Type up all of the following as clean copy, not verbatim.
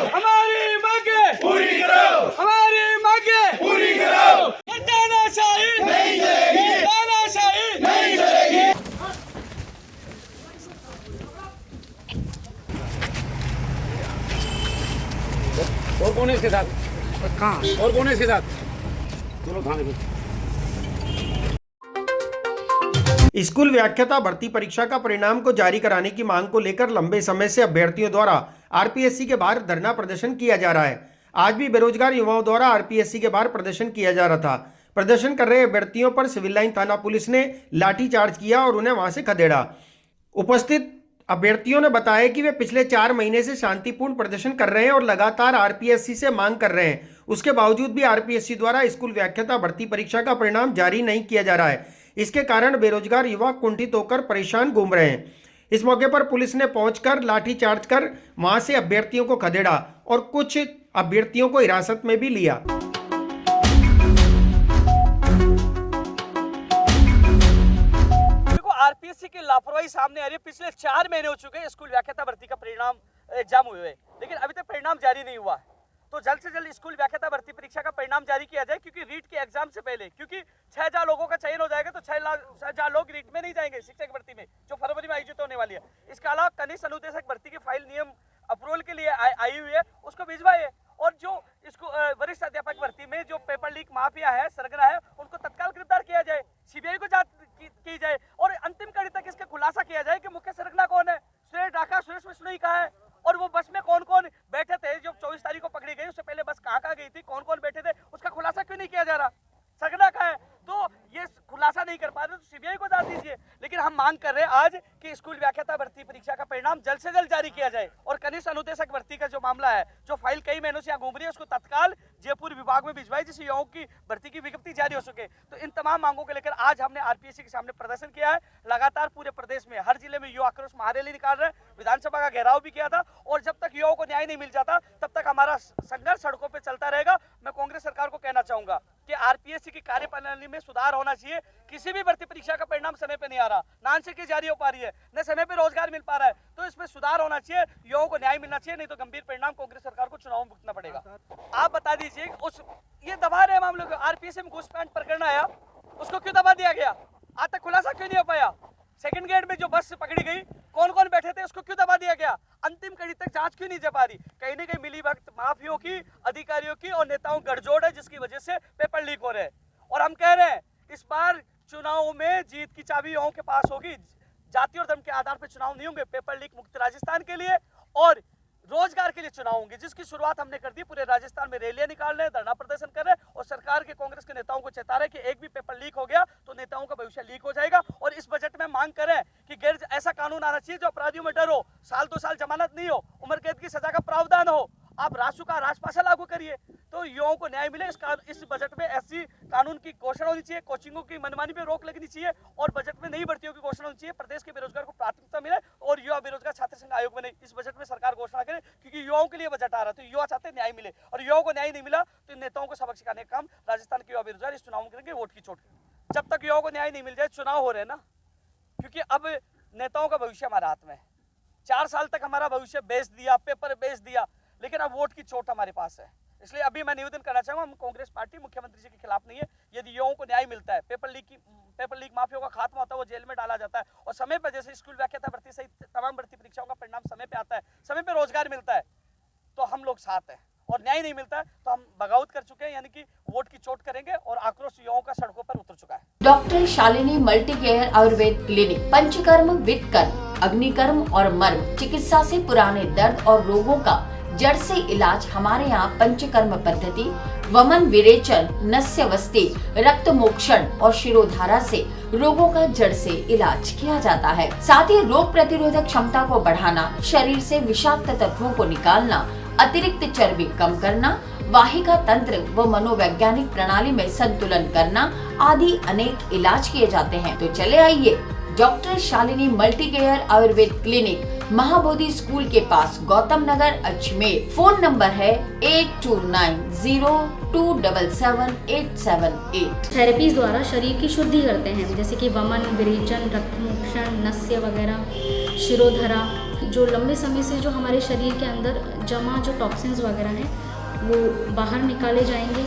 हमारी मांगे पूरी करो, हमारी मांगे पूरी करो। तानाशाही नहीं चलेगी, तानाशाही नहीं चलेगी। और कौन है इसके साथ? कहाँ? और कौन है इसके साथ? दोनों थाने में। स्कूल व्याख्याता भर्ती परीक्षा का परिणाम को जारी कराने की मांग को लेकर लंबे समय से अभ्यर्थियों द्वारा आरपीएससी के बाहर धरना प्रदर्शन किया जा रहा है। आज भी बेरोजगार युवाओं द्वारा आरपीएससी के बाहर प्रदर्शन किया जा रहा था। प्रदर्शन कर रहे अभ्यर्थियों पर सिविल लाइन थाना पुलिस ने लाठीचार्ज किया और उन्हें वहां से खदेड़ा। उपस्थित अभ्यर्थियों ने बताया कि वे पिछले 4 महीने से शांतिपूर्ण प्रदर्शन कर रहे हैं और लगातार आरपीएससी से मांग कर रहे हैं। उसके बावजूद भी आरपीएससी द्वारा स्कूल व्याख्याता भर्ती परीक्षा का परिणाम जारी नहीं किया जा रहा है। इसके कारण बेरोजगार युवा कुंठित होकर परेशान घूम रहे हैं। इस मौके पर पुलिस ने पहुंचकर लाठीचार्ज कर वहां से अभ्यर्थियों को खदेड़ा और कुछ अभ्यर्थियों को हिरासत में भी लिया। आरपीएससी की लापरवाही सामने आ रही है। पिछले 4 महीने हो चुके हैं स्कूल व्याख्याता भर्ती का परिणाम एग्जाम हुए, लेकिन अभी तक परिणाम जारी नहीं हुआ। तो जल्द से जल्द स्कूल व्याख्याता भर्ती परीक्षा का परिणाम जारी किया जाए, क्योंकि रीट के एग्जाम से पहले, क्योंकि 6000 लोगों का चयन हो जाएगा तो 6000 लोग रीट में नहीं जाएंगे शिक्षक भर्ती में, जो फरवरी में आयोजित होने वाली है। इसके अलावा कनिष्ठ अनुदेशक भर्ती की फाइल नियम अप्रूवल के लिए आई हुई है, उसको भिजवाइए। और जो इसको वरिष्ठ अध्यापक भर्ती में जो पेपर लीक माफिया है, सरगना है, उनको तत्काल गिरफ्तार किया जाए, सीबीआई को जांच की जाए और अंतिम कड़ी तक इसका खुलासा किया जाए कि मुख्य सरगना कौन है, सुरेश ढाका, सुरेश बिश्नोई कहाँ है, और वो बस में कौन कौन बैठे थे। जो 24 तारीख को पकड़ी गई, उससे पहले बस कहाँ गई थी, कौन कौन बैठे थे, उसका खुलासा क्यों नहीं किया जा रहा। सरगना कहाँ है, तो ये खुलासा नहीं कर पा रहे तो सीबीआई को डाल दीजिए। लेकिन हम मांग कर रहे हैं आज कि स्कूल व्याख्याता भर्ती परीक्षा का परिणाम जल्द से जल्द जारी किया जाए और कनिष्ठ अनुदेशक भर्ती का जो मामला है, जो फाइल कई महीनों से यहाँ घूम रही है, उसको तत्काल जयपुर विभाग में भिजवाई, जिससे युवाओं की भर्ती की विज्ञप्ति जारी हो सके। तो इन तमाम मांगों को लेकर आज हमने आरपीएससी के सामने प्रदर्शन किया है। लगातार पूरे प्रदेश में हर जिले में युवा आक्रोश महारैली निकाल रहे हैं, विधानसभा का घेराव भी किया था। और जब तक युवाओं को न्याय नहीं मिल जाता तब तक हमारा संघर्ष सड़कों पर चलता रहेगा। मैं कांग्रेस सरकार को कहना चाहूंगा कि आरपीएससी की कार्यप्रणाली में सुधार होना चाहिए। किसी भी भर्ती परीक्षा का परिणाम समय पे नहीं आ रहा, न आंशिक की जारी हो पा रही है, न समय पे रोजगार मिल पा रहा है। तो इसमें सुधार होना चाहिए, युवाओं को न्याय मिलना चाहिए, नहीं तो गंभीर परिणाम कांग्रेस सरकार को चुनाव में भुगतना पड़ेगा। आप बता दीजिए, उस ये दबा रहे मामलों को, आरपीएससी में घूसपैठ प्रकरण आया, उसको क्यों दबा दिया गया, आज तक खुलासा क्यों नहीं हो पाया। सेकंड गेट में जो बस से पकड़ी गई, कौन कौन बैठे थे, उसको क्यों दबा दिया गया। अंतिम कड़ी तक जांच क्यों नहीं जा पा रही। कहीं ना कहीं मिली भगत माफियों की, अधिकारियों की और नेताओं की गठजोड़ है, जिसकी वजह से पेपर लीक हो रहे हैं। और हम कह रहे हैं इस बार चुनाव में जीत की चाबी युवाओं के पास होगी। जाति और धर्म के आधार पर चुनाव नहीं होंगे। पेपर लीक मुक्त राजस्थान के लिए और रोजगार के लिए चुनाव होंगे, जिसकी शुरुआत हमने कर दी। पूरे राजस्थान में रैलियां निकाल रहे हैं, धरना प्रदर्शन कर रहे हैं और सरकार के, कांग्रेस के नेताओं को चेता रहे कि एक भी पेपर लीक हो गया तो नेताओं का भविष्य लीक हो जाएगा। और इस बजट में मांग करें कि गैर ऐसा कानून आना चाहिए जो अपराधियों में डर हो, साल 2 साल जमानत नहीं हो, उम्र कैद की सजा का प्रावधान हो। आप रासू का राजपाशा लागू करिए तो युवाओं को न्याय मिले। इस बजट में ऐसी कानून की घोषणा होनी चाहिए, कोचिंगों की मनमानी पे रोक लगनी चाहिए और बजट में नई भर्तियों की घोषणा होनी चाहिए। प्रदेश के बेरोजगार को प्राथमिकता मिले और युवा बेरोजगार छात्र संघ आयोग बने। इस बजट में सरकार घोषणा करे, क्योंकि युवाओं के लिए बजट आ रहा है, तो युवा चाहते हैं न्याय मिले और युवाओं को न्याय नहीं मिला तो नेताओं को सबक सिखाने का काम राजस्थान के युवा बेरोजगार इस चुनाव में करेंगे, वोट की चोट। जब तक युवाओं को न्याय नहीं मिल जाए, चुनाव हो रहे हैं ना, क्योंकि अब नेताओं का भविष्य हमारे हाथ में। 4 साल तक हमारा भविष्य बेच दिया, पेपर बेच दिया, लेकिन अब वोट की चोट हमारे पास है। इसलिए अभी मैं निवेदन करना चाहूंगा, हम कांग्रेस पार्टी मुख्यमंत्री जी के खिलाफ नहीं है। यदि युवाओं को न्याय मिलता है, पेपर लीक माफियों का खात्मा होता है, वो जेल में डाला जाता है और समय पर जैसे स्कूल व्याख्याता भर्ती सहित तमाम भर्ती परीक्षाओं का परिणाम समय पे आता है, समय पे रोजगार मिलता है, तो हम लोग साथ हैं। और न्याय नहीं मिलता है तो हम बगावत कर चुके हैं, यानी कि वोट की चोट करेंगे और आक्रोश युवाओं का सड़कों पर उतर चुका है। Doctor Shalini multi care Ayurveda clinic panchakarma, वित्तकर्म, अग्निकर्म और मर्म चिकित्सा से पुराने दर्द और रोगों का जड़ से इलाज। हमारे यहाँ पंचकर्म पद्धति, वमन विरेचन, नस्यवस्ती, रक्त मोक्षण और शिरोधारा से रोगों का जड़ से इलाज किया जाता है। साथ ही रोग प्रतिरोधक क्षमता को बढ़ाना, शरीर से विषाक्त तत्वों को निकालना, अतिरिक्त चर्बी कम करना, वाहिका तंत्र व मनोवैज्ञानिक प्रणाली में संतुलन करना आदि अनेक इलाज किए जाते हैं। तो चले आइए doctor Shalini multi care Ayurveda clinic Mahabodhi school के पास गौतम नगर अजमेर। फोन नंबर है 8290277878। थेरेपीज द्वारा शरीर की शुद्धि करते हैं, जैसे कि वमन, विरेचन, रक्तमोक्षण, नस्य वगैरह, शिरोधरा। जो लंबे समय से जो हमारे शरीर के अंदर जमा जो टॉक्सिन्स वगैरह हैं वो बाहर निकाले जाएंगे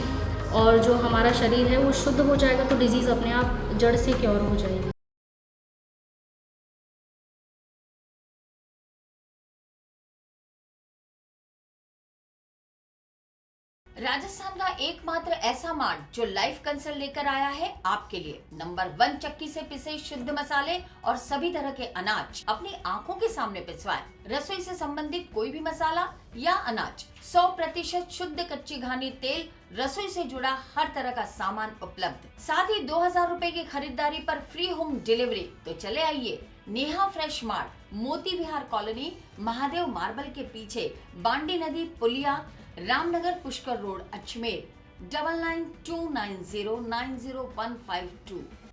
और जो हमारा शरीर है वो शुद्ध हो जाएगा, तो डिजीज़ अपने आप जड़ से क्योर हो जाएगी। राजस्थान का एकमात्र ऐसा मार्ट जो लाइव कंसल्ट लेकर आया है आपके लिए। नंबर 1 चक्की से पिसे शुद्ध मसाले और सभी तरह के अनाज अपनी आंखों के सामने पिसवाएं। रसोई से संबंधित कोई भी मसाला या अनाज 100% शुद्ध कच्ची घानी तेल, रसोई से जुड़ा हर तरह का सामान उपलब्ध। साथ ही 2000 रुपए की खरीदारी पर फ्री होम डिलीवरी। तो चले आइए नेहा फ्रेश मार्ट, मोती विहार कॉलोनी, महादेव मार्बल के पीछे, बांडी नदी पुलिया, रामनगर पुष्कर रोड, अजमेर। 9929090152।